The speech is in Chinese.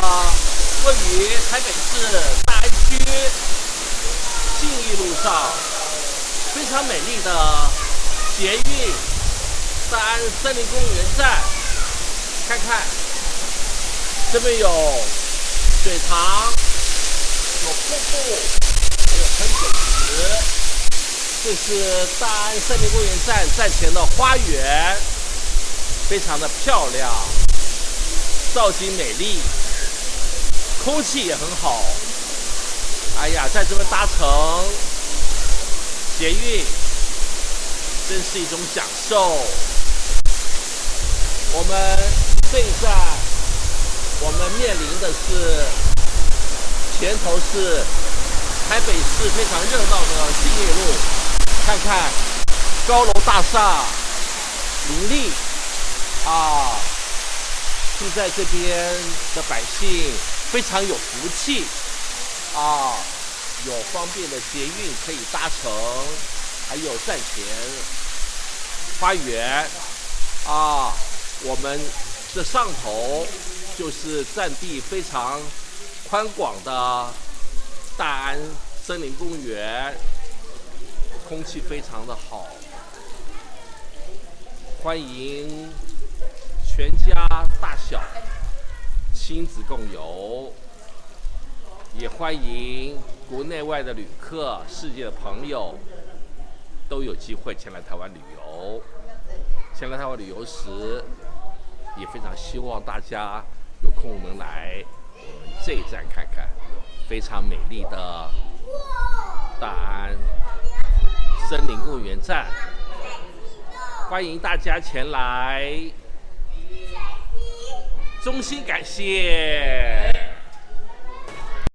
位于台北市大安区信义路上，非常美丽的捷运大安森林公园站。看看，这边有水塘，有瀑布，还有喷水池。这是大安森林公园站前的花园，非常的漂亮，造景美丽，空气也很好。哎呀，在这边搭乘捷运，真是一种享受。我们这一站，我们面临的是前头是台北市非常热闹的信义路，看看高楼大厦林立啊，住在这边的百姓非常有福气啊，有方便的捷运可以搭乘，还有站前花园啊。我们这上头就是占地非常宽广的大安森林公园，空气非常的好，欢迎全家大小亲子共游，也欢迎国内外的旅客、世界的朋友都有机会前来台湾旅游。前来台湾旅游时，也非常希望大家有空能来我们这一站看看，非常美丽的大安森林公园站，欢迎大家前来，衷心感谢。